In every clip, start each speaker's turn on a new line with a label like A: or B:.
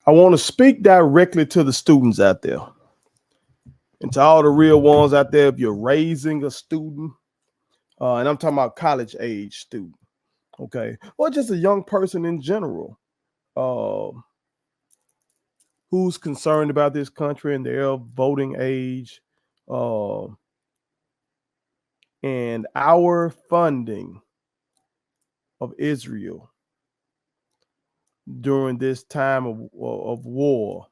A: I want to speak directly to the students out there and to all the real ones out there. If you're raising a student, and I'm talking about college age student, okay, or just a young person in general, who's concerned about this country and their voting age, and our funding of Israel during this time of war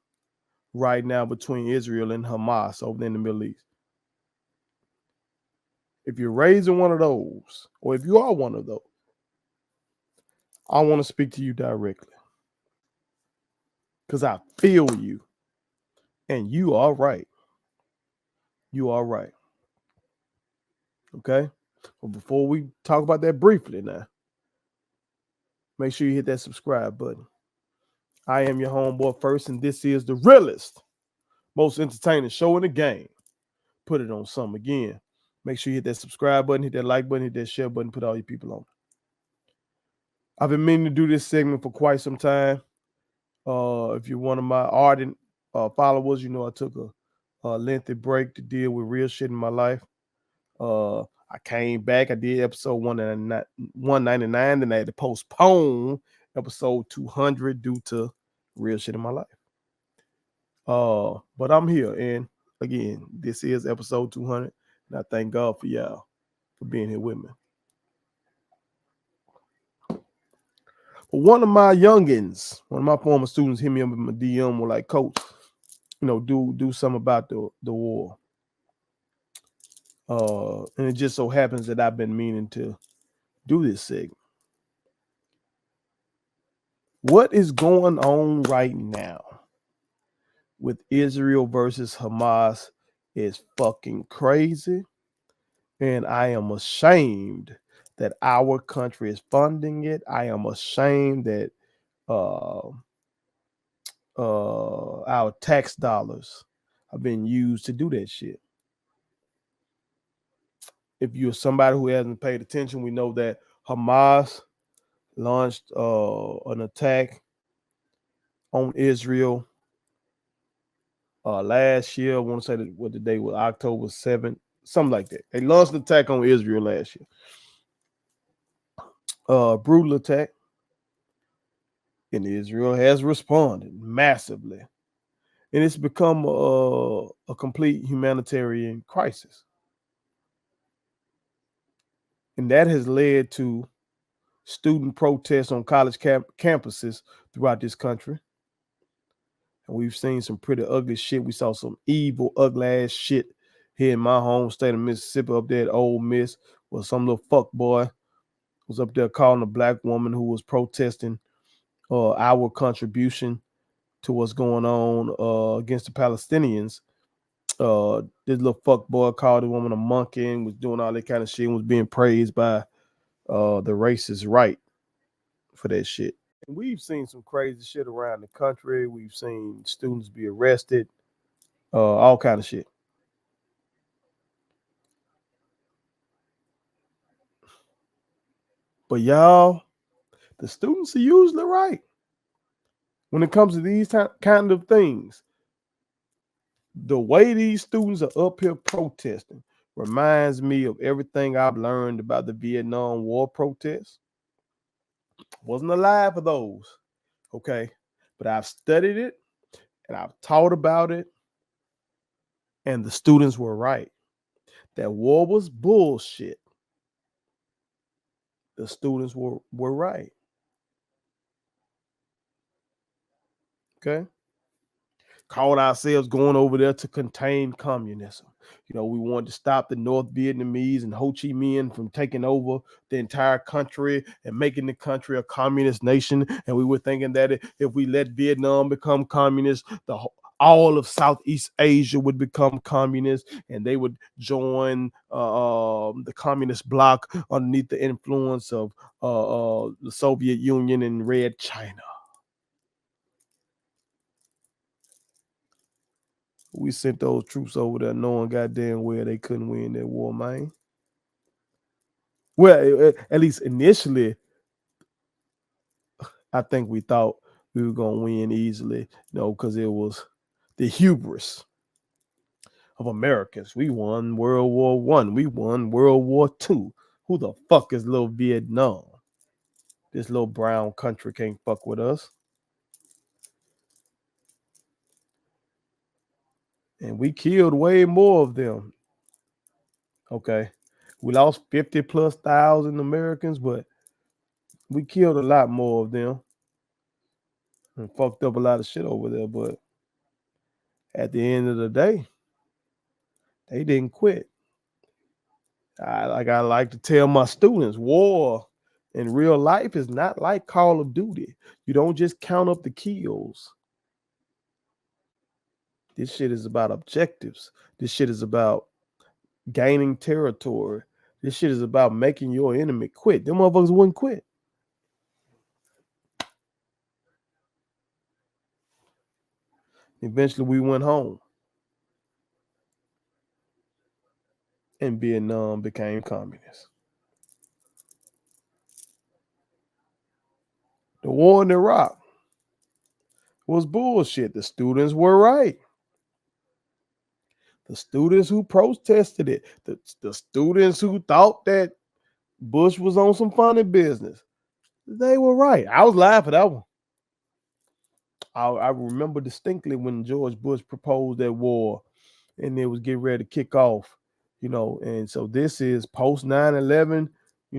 A: right now between Israel and Hamas over in the Middle East. If you're raising one of those, or if you are one of those, I want to speak to you directly because I feel you, and you are right. You are right. Okay? But before we talk about that briefly now, make sure you hit that subscribe button. I am your homeboy first, and this is the realest, most entertaining show in the game. Put it on some again. Make sure you hit that subscribe button, hit that like button, hit that share button, put all your people on. I've been meaning to do this segment for quite some time. If you're one of my ardent followers, you know I took a lengthy break to deal with real shit in my life. I came back. I did episode 199, then I had to postpone episode 200 due to real shit in my life. But I'm here, and again, this is episode 200, and I thank God for y'all for being here with me. But one of my youngins, one of my former students, hit me up in my DM, were like, "Coach, you know, do something about the war." And it just so happens that I've been meaning to do this segment. What is going on right now with Israel versus Hamas is fucking crazy. And I am ashamed that our country is funding it. I am ashamed that our tax dollars have been used to do that shit. If you're somebody who hasn't paid attention, we know that Hamas launched an attack on Israel last year. I want to say that what the day was, October 7th, something like that. They launched an attack on Israel last year. Brutal attack. And Israel has responded massively. And it's become a complete humanitarian crisis. And that has led to student protests on college campuses throughout this country. And we've seen some pretty ugly shit. We saw some evil, ugly ass shit here in my home state of Mississippi, up there at Ole Miss, where some little fuck boy was up there calling a black woman who was protesting our contribution to what's going on against the Palestinians. This little fuck boy called the woman a monkey and was doing all that kind of shit and was being praised by the racist right for that shit. And we've seen some crazy shit around the country. We've seen students be arrested, all kind of shit. But y'all, the students are usually right when it comes to these kind of things. The way these students are up here protesting reminds me of everything I've learned about the Vietnam War protests. Wasn't alive for those, okay? But I've studied it and I've taught about it, and the students were right. That war was bullshit. The students were right. Okay? Called ourselves going over there to contain communism. You know, we wanted to stop the North Vietnamese and Ho Chi Minh from taking over the entire country and making the country a communist nation. And we were thinking that if we let Vietnam become communist, all of Southeast Asia would become communist, and they would join the communist bloc underneath the influence of the Soviet Union and Red China. We sent those troops over there knowing goddamn well they couldn't win that war, man. Well, at least initially, I think we thought we were gonna win easily, because it was the hubris of Americans. We won World War One. We won World War II. Who the fuck is little Vietnam? This little brown country can't fuck with us. And we killed way more of them. Okay. We lost 50 plus thousand Americans, but we killed a lot more of them and fucked up a lot of shit over there. But at the end of the day, they didn't quit. I like to tell my students, war in real life is not like Call of Duty. You don't just count up the kills. This shit is about objectives. This shit is about gaining territory. This shit is about making your enemy quit. Them motherfuckers wouldn't quit. Eventually, we went home. And Vietnam became communist. The war in Iraq was bullshit. The students were right. The students who protested it, the students who thought that Bush was on some funny business, they were right. I was laughing at that one. I remember distinctly when George Bush proposed that war and it was getting ready to kick off, and so this is post 9/11. I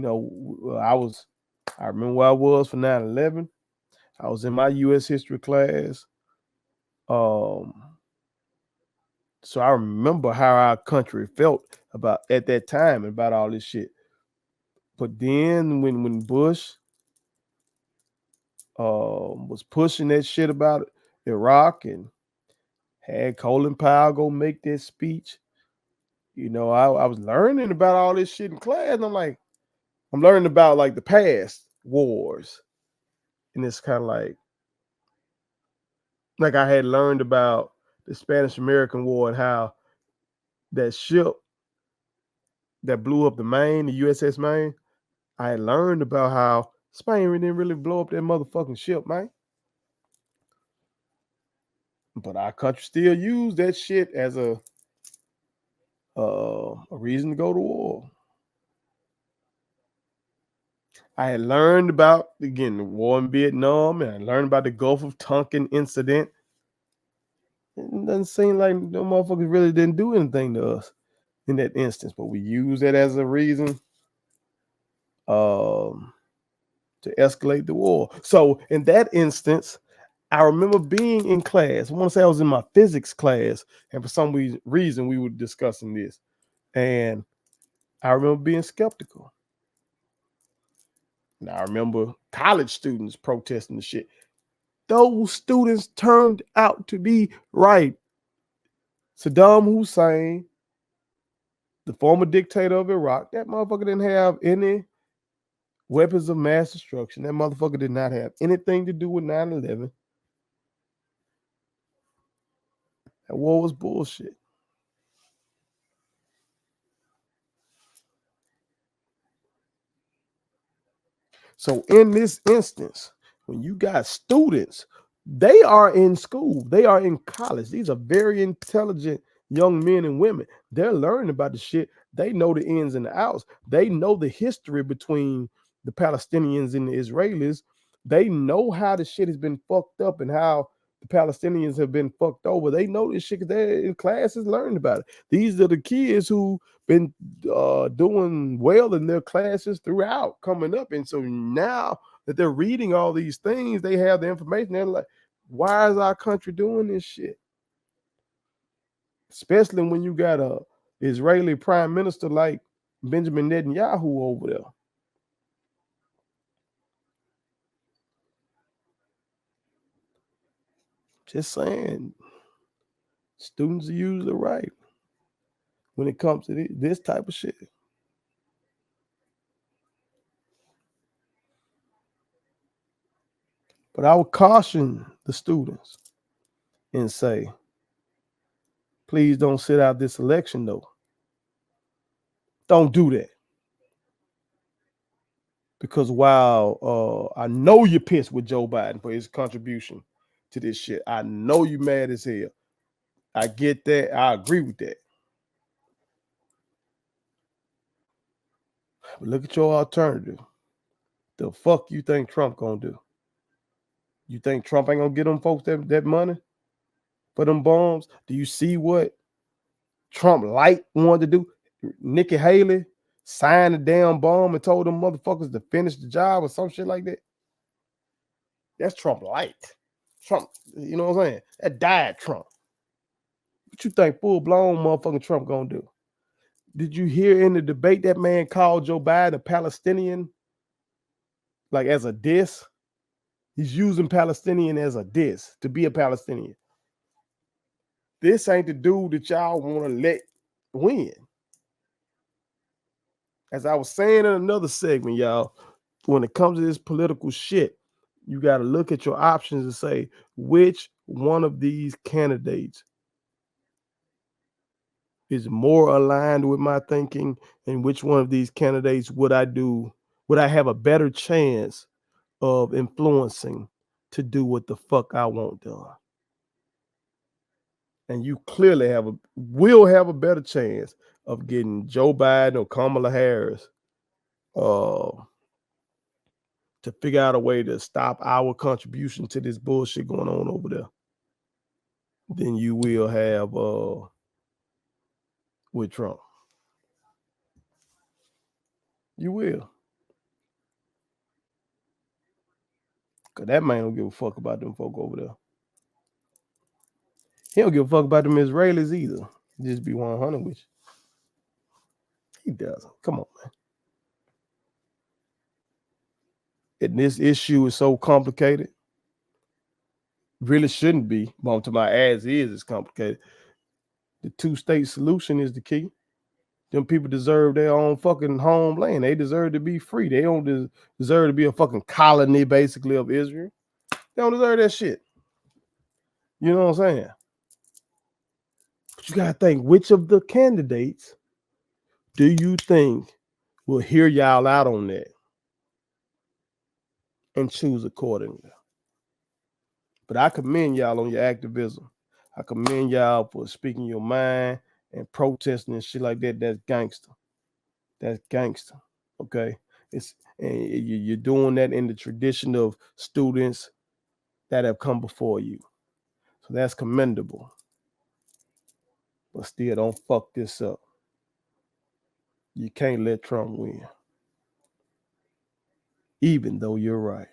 A: remember where I was for 9/11. I was in my U.S. history class. So I remember how our country felt about at that time about all this shit. But then when Bush was pushing that shit about Iraq and had Colin Powell go make that speech, I was learning about all this shit in class. And I'm learning about like the past wars. And it's kind of like I had learned about the Spanish American War and how that ship that blew up the Maine, the USS Maine, I had learned about how Spain didn't really blow up that motherfucking ship, man. But our country still used that shit as a reason to go to war. I had learned about, again, the war in Vietnam, and I learned about the Gulf of Tonkin incident. It doesn't seem like the motherfuckers really didn't do anything to us in that instance, but we use that as a reason to escalate the war. So in that instance, I remember being in class. I want to say I was in my physics class, and for some reason we were discussing this. And I remember being skeptical. And I remember college students protesting the shit. Those students turned out to be right. Saddam Hussein, the former dictator of Iraq, that motherfucker didn't have any weapons of mass destruction. That motherfucker did not have anything to do with 9/11. That war was bullshit. So in this instance, when you got students, they are in school, they are in college. These are very intelligent young men and women. They're learning about the shit. They know the ins and the outs. They know the history between the Palestinians and the Israelis. They know how the shit has been fucked up and how the Palestinians have been fucked over. They know this shit because they're in classes learning about it. These are the kids who been doing well in their classes throughout coming up. And so now that they're reading all these things, they have the information. They're like, why is our country doing this shit? Especially when you got a Israeli prime minister like Benjamin Netanyahu over there. Just saying, students are usually right when it comes to this type of shit. But I would caution the students and say, please don't sit out this election, though. Don't do that. Because while I know you're pissed with Joe Biden for his contribution to this shit, I know you mad as hell. I get that. I agree with that. But look at your alternative. The fuck you think Trump gonna do? You think Trump ain't gonna get them folks that money for them bombs? Do you see what Trump Light wanted to do? Nikki Haley signed a damn bomb and told them motherfuckers to finish the job or some shit like that. That's Trump Light. Trump, you know what I'm saying? That died Trump. What you think full blown motherfucking Trump gonna do? Did you hear in the debate that man called Joe Biden a Palestinian? Like as a diss? He's using Palestinian as a diss to be a Palestinian. This ain't the dude that y'all want to let win. As I was saying in another segment, y'all, when it comes to this political shit, you got to look at your options and say, which one of these candidates is more aligned with my thinking, and which one of these candidates would I have a better chance of influencing to do what the fuck I want done. And you clearly will have a better chance of getting Joe Biden or Kamala Harris to figure out a way to stop our contribution to this bullshit going on over there than you will have with Trump. You will. Because that man don't give a fuck about them folk over there. He don't give a fuck about them Israelis either. Just be 100 with you. He doesn't. Come on, man. And this issue is so complicated. Really shouldn't be. But to my as is, it's complicated. The two-state solution is the key. Them people deserve their own fucking homeland. They deserve to be free. They don't deserve to be a fucking colony, basically, of Israel. They don't deserve that shit. You know what I'm saying? But you got to think, which of the candidates do you think will hear y'all out on that and choose accordingly? But I commend y'all on your activism. I commend y'all for speaking your mind and protesting and shit like that. That's gangster. That's gangster. Okay? And you're doing that in the tradition of students that have come before you. So that's commendable. But still, don't fuck this up. You can't let Trump win. Even though you're right.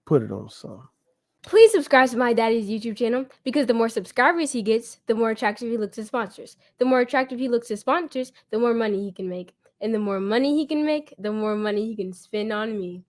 A: Put it on something.
B: Please subscribe to my daddy's YouTube channel, because the more subscribers he gets, the more attractive he looks to sponsors. The more attractive he looks to sponsors, the more money he can make. And the more money he can make, the more money he can spend on me.